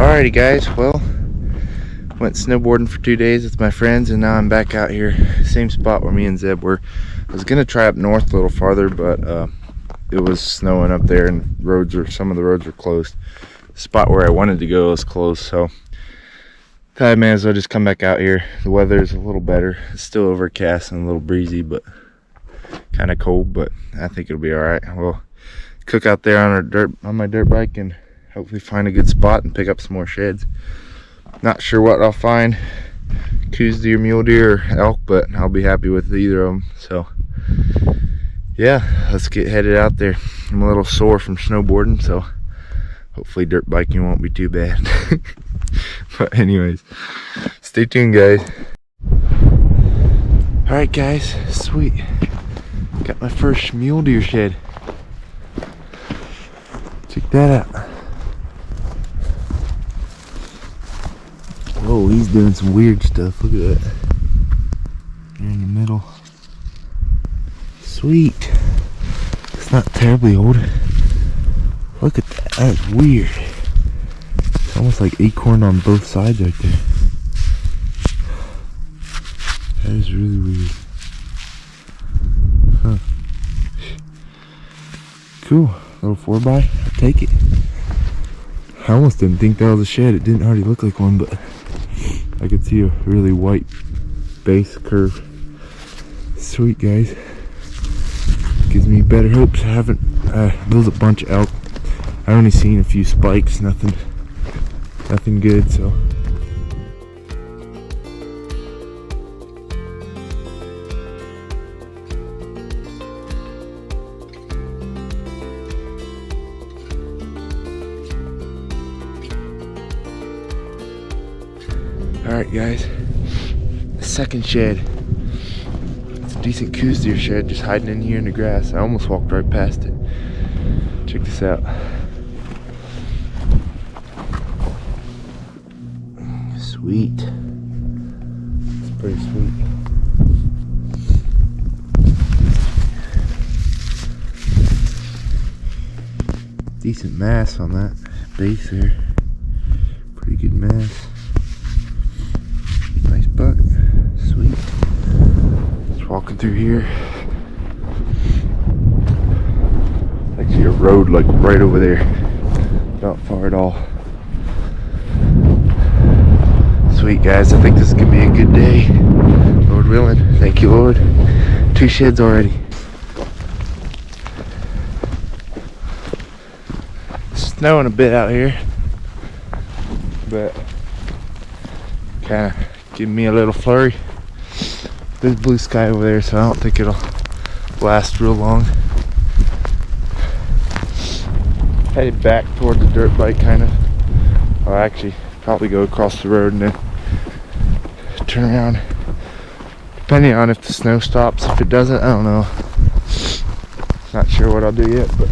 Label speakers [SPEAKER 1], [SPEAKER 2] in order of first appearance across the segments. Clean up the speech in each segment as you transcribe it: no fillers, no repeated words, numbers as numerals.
[SPEAKER 1] Alrighty guys, well, went snowboarding for 2 days with my friends and now I'm back out here, same spot where me and Zeb were. I was gonna try up north a little farther, but it was snowing up there and some of the roads were closed. The spot where I wanted to go was closed, so I may as well just come back out here. The weather is a little better. It's still overcast and a little breezy, but kind of cold, but I think it'll be alright. We'll cook out there on my dirt bike and hopefully find a good spot and pick up some more sheds. Not sure what I'll find, Coues deer, mule deer, or elk, but I'll be happy with either of them. So yeah, let's get headed out there. I'm a little sore from snowboarding, so hopefully dirt biking won't be too bad. But anyways, stay tuned guys. Alright guys, sweet, got my first mule deer shed. Check that out. Whoa, he's doing some weird stuff. Look at that. Here in the middle. Sweet. It's not terribly old. Look at that. That's weird. It's almost like acorn on both sides right there. That is really weird. Huh. Cool. Little 4x. I'll take it. I almost didn't think that was a shed. It didn't already look like one, but I could see a really white base curve. Sweet guys. Gives me better hopes. I haven't built a bunch of elk. I only seen a few spikes, nothing good, so. Alright guys, the second shed. It's a decent Coues deer shed just hiding in here in the grass. I almost walked right past it. Check this out. Sweet. It's pretty sweet. Decent mass on that base there. Pretty good mass. Nice buck. Sweet. Just walking through here. Actually a road like right over there. Not far at all. Sweet guys, I think this is gonna be a good day. Lord willing. Thank you Lord. 2 sheds already. Snowing a bit out here, but kind of giving me a little flurry. There's blue sky over there, so I don't think it'll last real long. Headed back toward the dirt bike, kind of. I'll actually probably go across the road and then turn around, depending on if the snow stops. If it doesn't, I don't know. Not sure what I'll do yet, but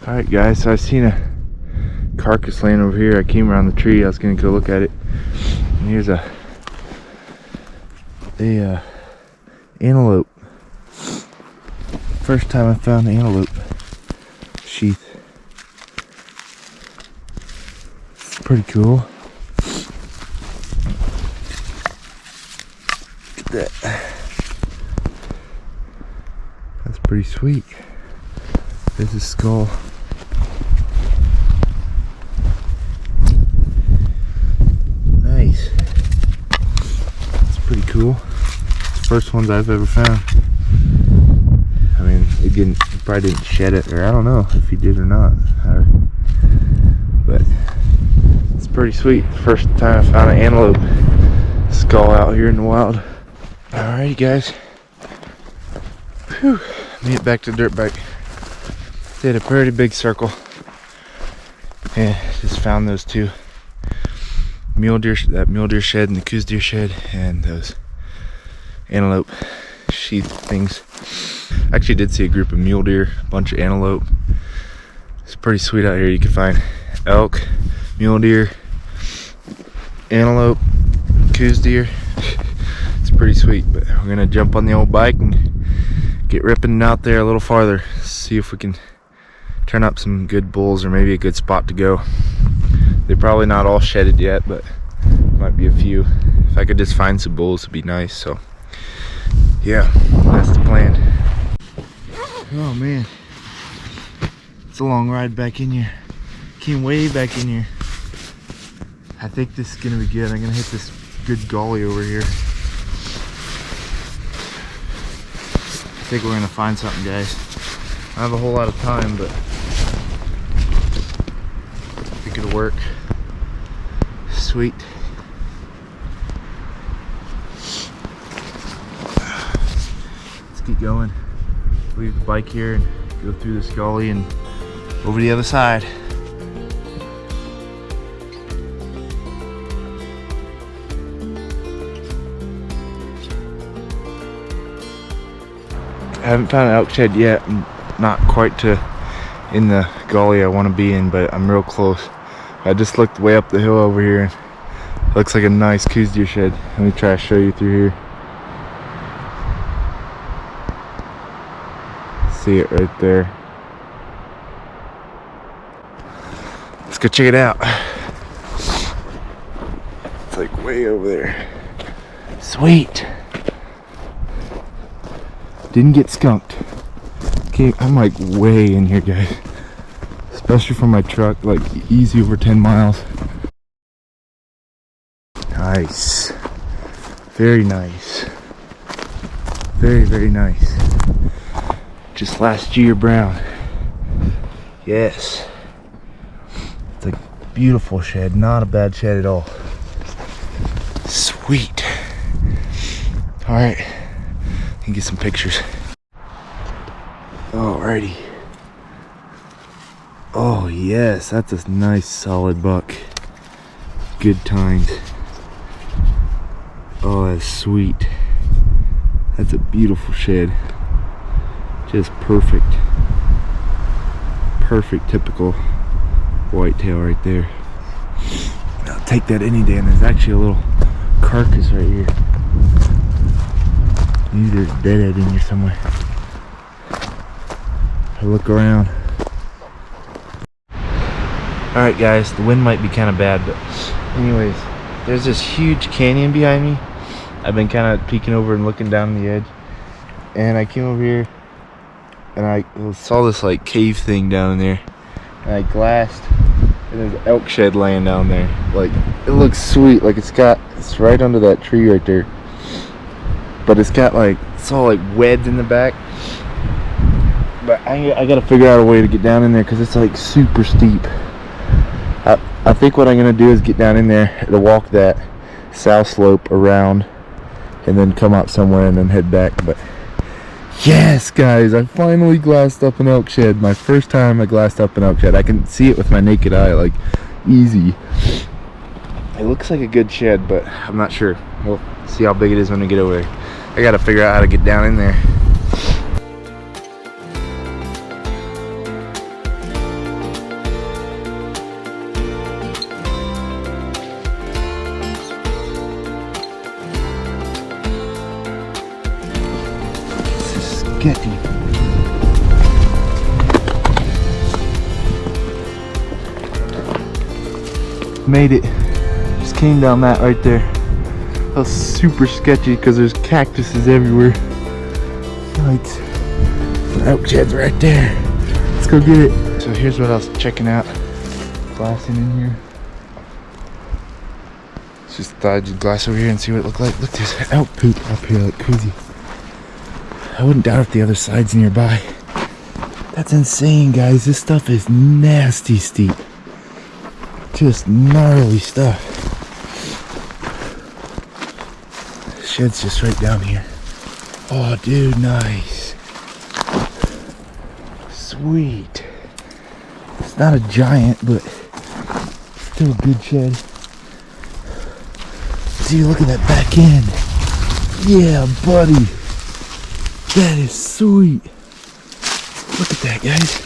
[SPEAKER 1] alright guys, so I seen a carcass laying over here. I came around the tree. I was gonna go look at it, and here's a antelope. First time I found an antelope sheath. It's pretty cool. Look at that. That's pretty sweet. There's a skull. Nice. It's pretty cool. It's the first ones I've ever found. I mean, he probably didn't shed it, or I don't know if he did or not. But it's pretty sweet. First time I found an antelope skull out here in the wild. Alrighty guys. Whew. Let me get back to the dirt bike. Did a pretty big circle and just found those 2 mule deer, that mule deer shed and the Coues deer shed, and those antelope sheath things. Actually did see a group of mule deer, a bunch of antelope. It's pretty sweet out here. You can find elk, mule deer, antelope, Coues deer. It's pretty sweet, but we're gonna jump on the old bike and get ripping out there a little farther, see if we can turn up some good bulls or maybe a good spot to go. They're probably not all shedded yet, but might be a few. If I could just find some bulls, it'd be nice. So yeah, that's the plan. Oh man, it's a long ride back in here. Came way back in here. I think this is gonna be good. I'm gonna hit this good gully over here. I think we're gonna find something, guys. I don't have a whole lot of time, but I think it'll work. Sweet. Let's keep going. Leave the bike here and go through this gully and over the other side. I haven't found an elk shed yet. I'm not quite in the gully I want to be in, but I'm real close. I just looked way up the hill over here and it looks like a nice Coues deer shed. Let me try to show you through here. See it right there. Let's go check it out. It's like way over there. Sweet. Didn't get skunked. Okay, I'm like way in here, guys. Especially for my truck, like easy over 10 miles. Nice. Very nice. Very, very nice. Just last year brown. Yes. It's a beautiful shed, not a bad shed at all. Sweet. All right. And get some pictures. Alrighty. Oh yes, that's a nice solid buck. Good times. Oh, that's sweet. That's a beautiful shed. Just perfect. Perfect typical whitetail right there. I'll take that any day, and there's actually a little carcass right here. Maybe there's a deadhead in here somewhere. I'll look around. Alright guys, the wind might be kind of bad, but anyways, there's this huge canyon behind me. I've been kind of peeking over and looking down the edge. And I came over here and I saw this like cave thing down there. And I glassed and there's an elk shed laying down there. Like, it looks sweet. Like it's right under that tree right there. But it's got like, it's all like weds in the back. But I gotta figure out a way to get down in there because it's like super steep. I think what I'm gonna do is get down in there to walk that south slope around and then come out somewhere and then head back. But yes, guys, I finally glassed up an elk shed. My first time I glassed up an elk shed. I can see it with my naked eye, like easy. It looks like a good shed, but I'm not sure. We'll see how big it is when we get over there. I gotta figure out how to get down in there. Sketchy. Made it. Just came down that right there. That was super sketchy because there's cactuses everywhere. Right. Elk shed's right there. Let's go get it. So here's what I was checking out. Glassing in here. Just thought I'd just glass over here and see what it looked like. Look, there's elk poop up here like crazy. I wouldn't doubt if the other side's nearby. That's insane, guys. This stuff is nasty steep. Just gnarly stuff. Shed's just right down here. Oh, dude, nice. Sweet. It's not a giant, but still a good shed. See, look at that back end. Yeah, buddy. That is sweet. Look at that, guys.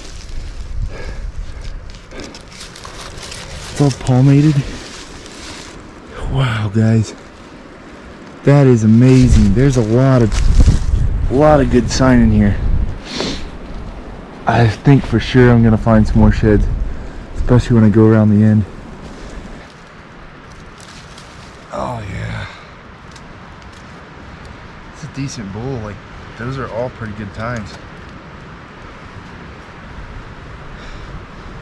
[SPEAKER 1] It's all palmated. Wow, guys. That is amazing. There's a lot of good sign in here. I think for sure I'm gonna find some more sheds, especially when I go around the end. decent bull. Like, those are all pretty good times.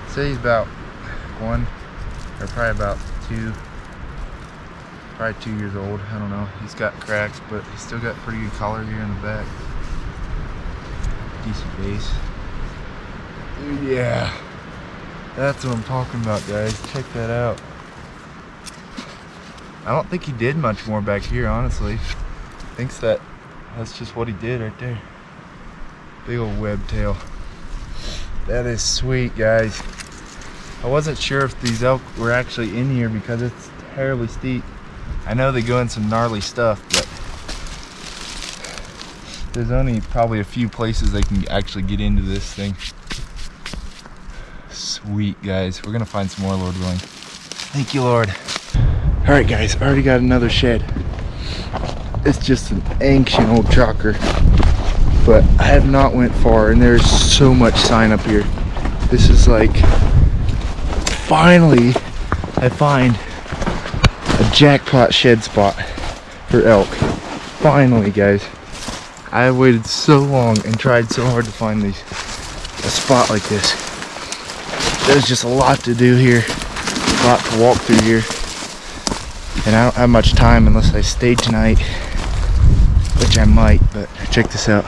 [SPEAKER 1] Say he's about 1 or probably about 2, probably 2 years old. I don't know. He's got cracks, but he's still got pretty good collar here in the back. Decent base. Dude, yeah, that's what I'm talking about, guys. Check that out. I don't think he did much more back here, honestly. Thinks that's just what he did right there. Big old web tail. That is sweet, guys. I wasn't sure if these elk were actually in here because it's terribly steep. I know they go in some gnarly stuff, but there's only probably a few places they can actually get into this thing. Sweet, guys. We're gonna find some more, Lord willing. Thank you, Lord. All right, guys, I already got another shed. It's just an ancient old chalker, but I have not went far, and there's so much sign up here. This is like, finally, I find a jackpot shed spot for elk. Finally, guys. I have waited so long and tried so hard to find a spot like this. There's just a lot to do here, a lot to walk through here, and I don't have much time unless I stay tonight, which I might. But check this out.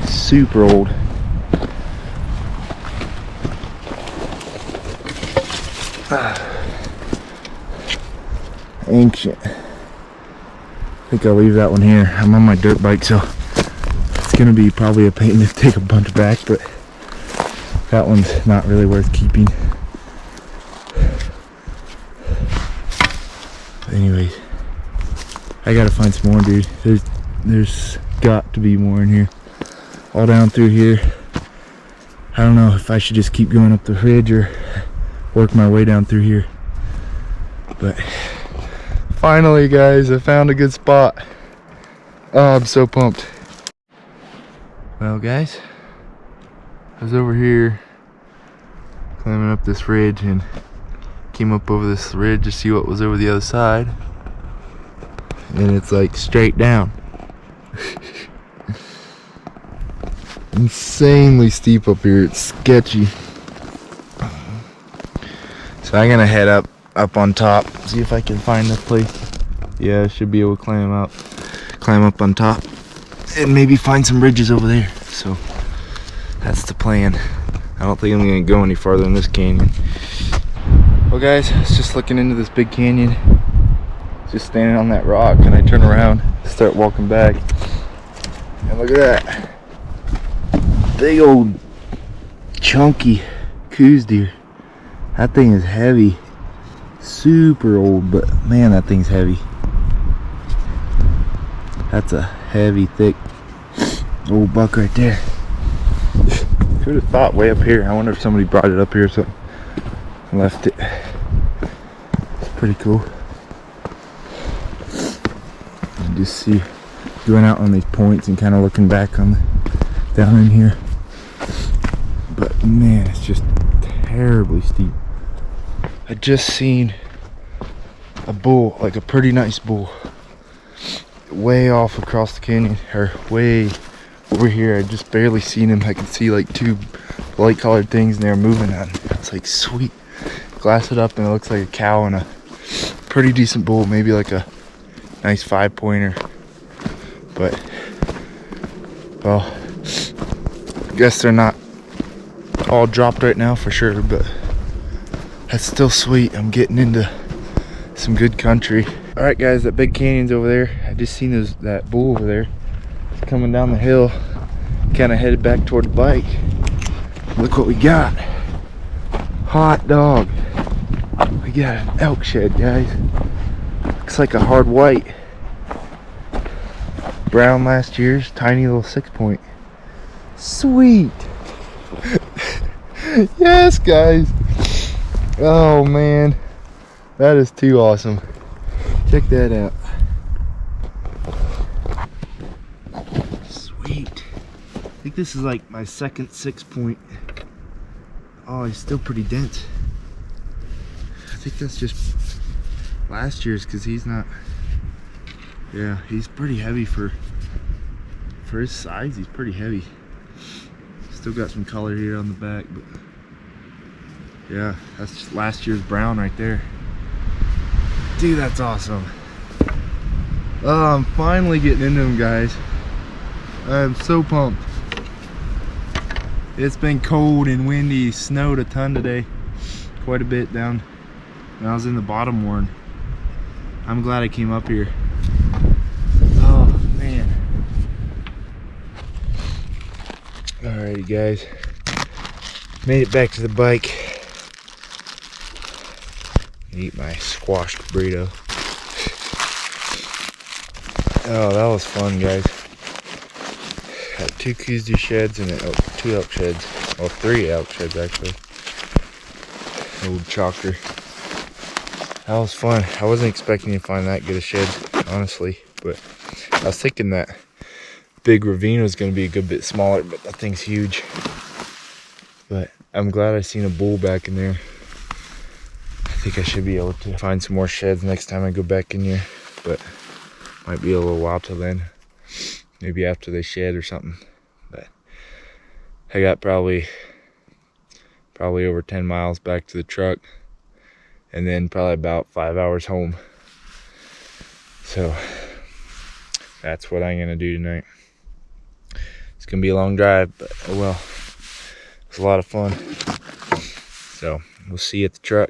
[SPEAKER 1] Super old. Ancient. I think I'll leave that one here. I'm on my dirt bike, so it's gonna be probably a pain to take a bunch back, but that one's not really worth keeping. But anyways, I gotta find some more, dude. There's got to be more in here. All down through here. I don't know if I should just keep going up the ridge or work my way down through here. But finally, guys, I found a good spot. Oh, I'm so pumped. Well, guys, I was over here climbing up this ridge and came up over this ridge to see what was over the other side. And it's like straight down. Insanely steep up here. It's sketchy. So I'm gonna head up on top, see if I can find this place. Yeah, I should be able to climb up on top, and maybe find some ridges over there. So that's the plan. I don't think I'm gonna go any farther in this canyon. Well, guys, I was just looking into this big canyon, just standing on that rock, and I turn around, start walking back, and look at that big old chunky Coues deer. That thing is heavy. Super old, but man, that thing's heavy. That's a heavy, thick old buck right there. Who'd have thought way up here? I wonder if somebody brought it up here or something and left it. It's pretty cool. You just see going out on these points and kind of looking back on down in here. But man, it's just terribly steep. I just seen a bull, like a pretty nice bull, way off across the canyon, or way over here. I just barely seen him. I could see like two light colored things and they were moving at him. It's like, sweet. Glass it up and it looks like a cow and a pretty decent bull, maybe like a nice 5-pointer. But, well, I guess they're not all dropped right now for sure, but that's still sweet. I'm getting into some good country. All right, guys, that big canyon's over there. I just seen that bull over there. It's coming down the hill, kind of headed back toward the bike. Look what we got. Hot dog. We got an elk shed, guys. Looks like a hard white. Brown last year's, tiny little 6-point. Sweet. Yes, guys. Oh man, that is too awesome. Check that out. Sweet. I think this is like my second 6-point. Oh, he's still pretty dense. I think that's just last year's, because he's not, yeah, he's pretty heavy for his size. He's pretty heavy. Still got some color here on the back, but yeah, that's just last year's brown right there. Dude, that's awesome. Oh, I'm finally getting into them, guys. I'm so pumped. It's been cold and windy, snowed a ton today. Quite a bit down when I was in the bottom one. I'm glad I came up here. Oh man. Alrighty guys, made it back to the bike. Eat my squashed burrito. Oh, that was fun, guys. Had 2 Coues du sheds and 2 elk sheds. Well, 3 elk sheds actually. Old chalker. That was fun. I wasn't expecting to find that good a shed, honestly, but I was thinking that big ravine was going to be a good bit smaller, but that thing's huge. But I'm glad I seen a bull back in there. I think I should be able to find some more sheds next time I go back in here, but might be a little while till then. Maybe after they shed or something. But I got probably over 10 miles back to the truck, and then probably about 5 hours home. So that's what I'm gonna do tonight. It's gonna be a long drive, but oh well. It's a lot of fun. So we'll see you at the truck.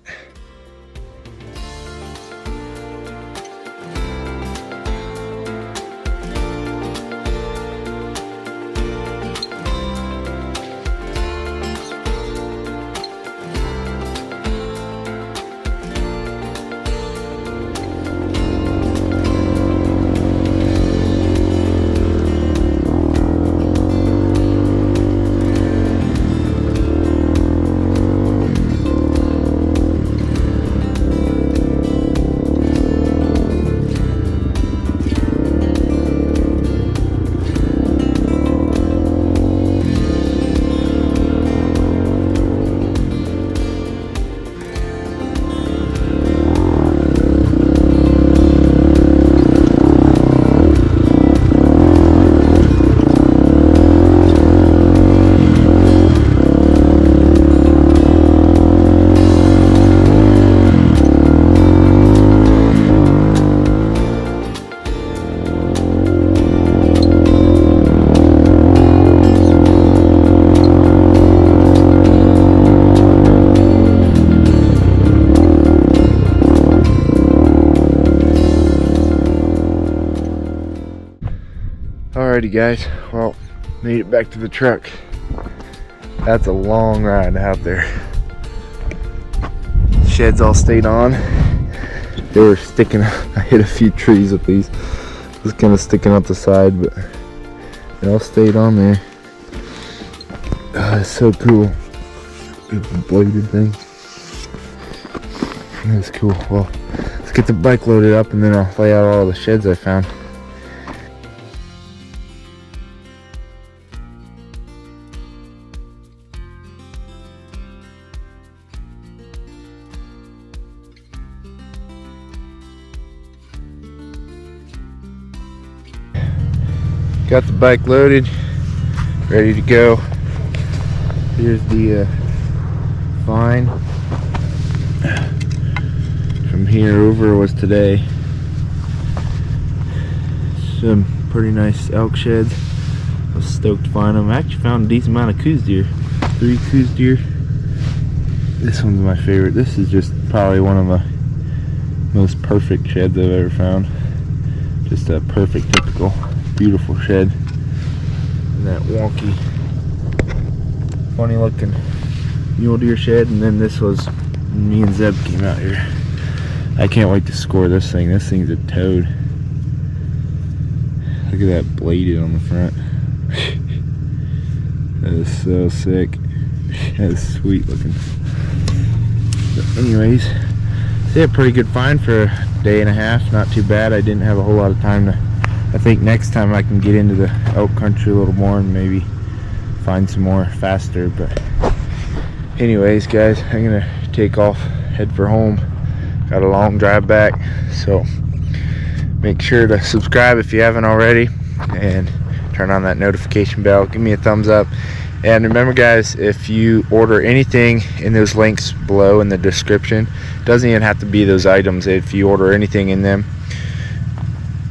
[SPEAKER 1] Alrighty guys, well, made it back to the truck. That's a long ride out there. Sheds all stayed on. They were sticking, I hit a few trees with these. It was kind of sticking out the side, but they all stayed on there. Oh, it's so cool. Beautiful bladed thing. That's cool. Well, let's get the bike loaded up and then I'll lay out all the sheds I found. Got the bike loaded, ready to go. Here's the vine. From here over was today. Some pretty nice elk sheds. I was stoked to find them. I actually found a decent amount of Coues deer. 3 Coues deer. This one's my favorite. This is just probably one of the most perfect sheds I've ever found. Just a perfect, typical, beautiful shed. And that wonky, funny looking mule deer shed. And then this was, me and Zeb came out here. I can't wait to score this thing. This thing's a toad. Look at that bladed on the front. That is so sick. That is sweet looking. But anyways, they had a pretty good find for a day and a half. Not too bad. I didn't have a whole lot of time to. I think next time I can get into the elk country a little more and maybe find some more faster. But anyways guys, I'm gonna take off, head for home. Got a long drive back, so make sure to subscribe if you haven't already, and turn on that notification bell. Give me a thumbs up. And remember, guys, if you order anything in those links below in the description, it doesn't even have to be those items. If you order anything in them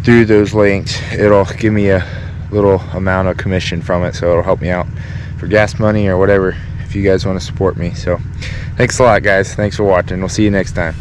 [SPEAKER 1] through those links, it'll give me a little amount of commission from it, so it'll help me out for gas money or whatever if you guys want to support me. So thanks a lot, guys. Thanks for watching. We'll see you next time.